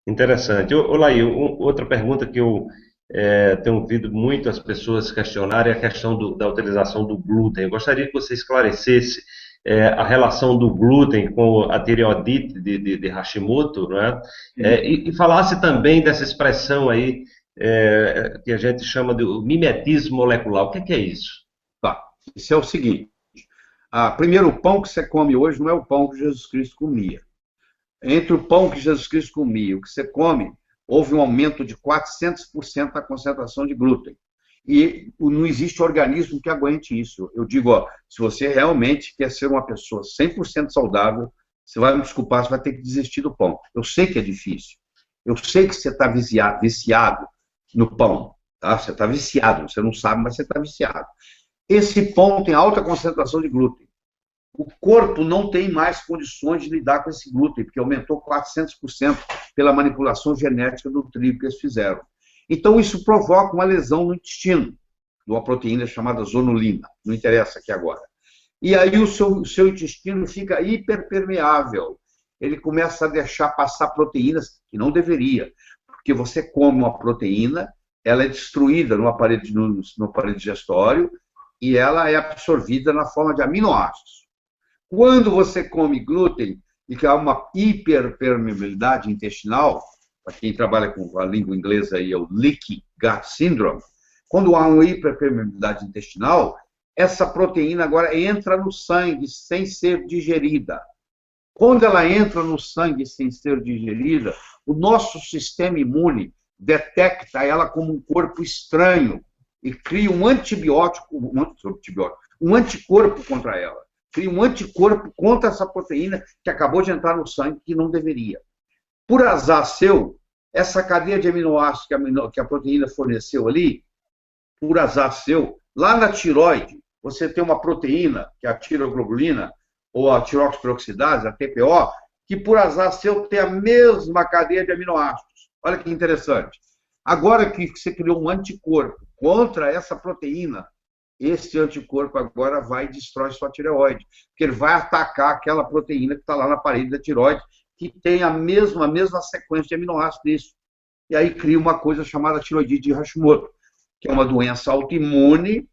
Interessante. Laí, outra pergunta que eu tenho ouvido muito as pessoas questionarem é a questão da utilização do glúten. Eu gostaria que você esclarecesse a relação do glúten com a tireoidite de Hashimoto, né? E falasse também dessa expressão aí que a gente chama de mimetismo molecular. O que é isso? Tá. Isso é o seguinte. Primeiro, o pão que você come hoje não é o pão que Jesus Cristo comia. Entre o pão que Jesus Cristo comia e o que você come, houve um aumento de 400% da concentração de glúten. E não existe organismo que aguente isso. Eu digo, ó, se você realmente quer ser uma pessoa 100% saudável, você vai me desculpar, você vai ter que desistir do pão. Eu sei que é difícil. Eu sei que você está viciado no pão. Tá? Você está viciado, você não sabe, mas você está viciado. Esse pão tem alta concentração de glúten. O corpo não tem mais condições de lidar com esse glúten, porque aumentou 400% pela manipulação genética do trigo que eles fizeram. Então, isso provoca uma lesão no intestino, de uma proteína chamada zonulina, não interessa aqui agora. E aí o seu intestino fica hiperpermeável. Ele começa a deixar passar proteínas que não deveria, porque você come uma proteína, ela é destruída no aparelho digestório e ela é absorvida na forma de aminoácidos. Quando você come glúten e que há uma hiperpermeabilidade intestinal, para quem trabalha com a língua inglesa aí é o Leaky Gut Syndrome, quando há uma hiperpermeabilidade intestinal, essa proteína agora entra no sangue sem ser digerida. Quando ela entra no sangue sem ser digerida, o nosso sistema imune detecta ela como um corpo estranho e cria um anticorpo contra ela. Cria um anticorpo contra essa proteína que acabou de entrar no sangue que não deveria. Por azar seu, essa cadeia de aminoácidos que a proteína forneceu ali, por azar seu, lá na tireoide, você tem uma proteína, que é a tiroglobulina, ou a tiroxiperoxidase, a TPO, que por azar seu tem a mesma cadeia de aminoácidos. Olha que interessante. Agora que você criou um anticorpo contra essa proteína, esse anticorpo agora vai e destrói sua tireoide, porque ele vai atacar aquela proteína que está lá na parede da tireoide, que tem a mesma sequência de aminoácidos nisso. E aí cria uma coisa chamada tireoidite de Hashimoto, que é uma doença autoimune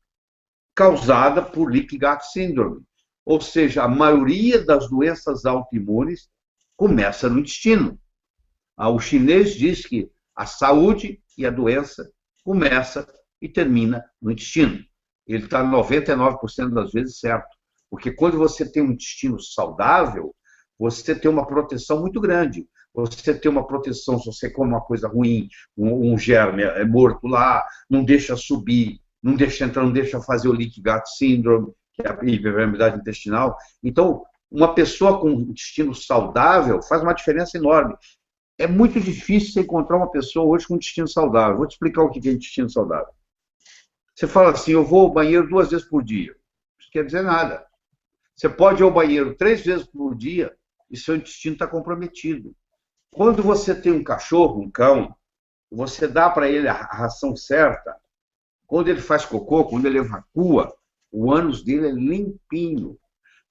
causada por Leaky Gut Syndrome. Ou seja, a maioria das doenças autoimunes começa no intestino. O chinês diz que a saúde e a doença começa e termina no intestino. Ele está 99% das vezes certo. Porque quando você tem um intestino saudável, você tem uma proteção muito grande. Você tem uma proteção se você come uma coisa ruim, um germe é morto lá, não deixa subir, não deixa entrar, não deixa fazer o Leaky Gut Syndrome, que é a hiperpermeabilidade intestinal. Então, uma pessoa com um intestino saudável faz uma diferença enorme. É muito difícil você encontrar uma pessoa hoje com um intestino saudável. Vou te explicar o que é intestino saudável. Você fala assim, eu vou ao banheiro 2 vezes por dia. Isso quer dizer nada. Você pode ir ao banheiro 3 vezes por dia e seu intestino está comprometido. Quando você tem um cachorro, um cão, você dá para ele a ração certa, quando ele faz cocô, quando ele evacua, o ânus dele é limpinho.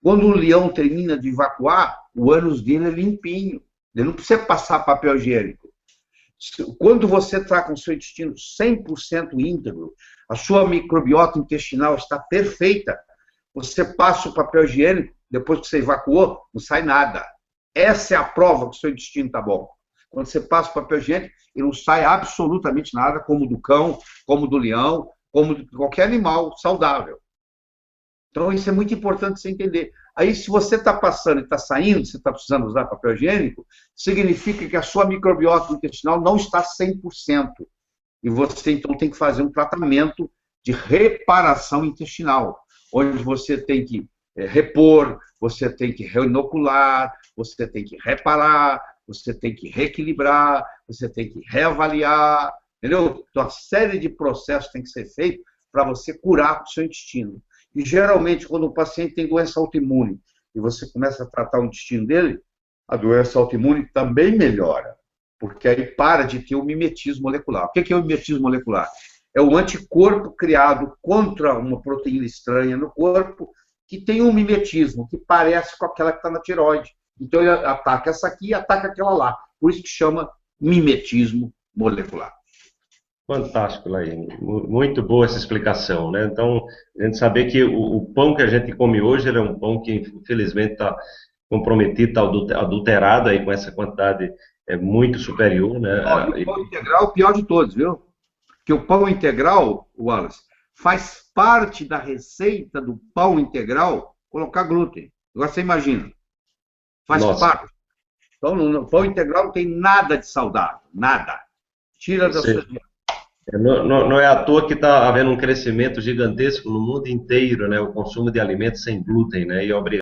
Quando o leão termina de evacuar, o ânus dele é limpinho. Ele não precisa passar papel higiênico. Quando você está com o seu intestino 100% íntegro, a sua microbiota intestinal está perfeita, você passa o papel higiênico, depois que você evacuou, não sai nada. Essa é a prova que o seu intestino está bom. Quando você passa o papel higiênico, ele não sai absolutamente nada, como do cão, como do leão, como de qualquer animal saudável. Então, isso é muito importante você entender. Aí, se você está passando e está saindo, você está precisando usar papel higiênico, significa que a sua microbiota intestinal não está 100%. E você, então, tem que fazer um tratamento de reparação intestinal, onde você tem que repor, você tem que reinocular, você tem que reparar, você tem que reequilibrar, você tem que reavaliar, entendeu? Então, uma série de processos tem que ser feito para você curar o seu intestino. E, geralmente, quando o paciente tem doença autoimune e você começa a tratar o intestino dele, a doença autoimune também melhora, porque aí para de ter o mimetismo molecular. O que é o mimetismo molecular? É o anticorpo criado contra uma proteína estranha no corpo que tem um mimetismo, que parece com aquela que está na tireoide. Então, ele ataca essa aqui e ataca aquela lá. Por isso que chama mimetismo molecular. Fantástico, Laí. Muito boa essa explicação, né? Então, a gente saber que o pão que a gente come hoje ele é um pão que, infelizmente, está comprometido, está adulterado aí com essa quantidade muito superior, né? E o pão integral é o pior de todos, viu? Porque o pão integral, Wallace, faz parte da receita do pão integral colocar glúten. Agora você imagina. Faz parte. Então, no pão integral não tem nada de saudável. Nada. Tira da sua dieta. Não é à toa que está havendo um crescimento gigantesco no mundo inteiro, né? O consumo de alimentos sem glúten, né? E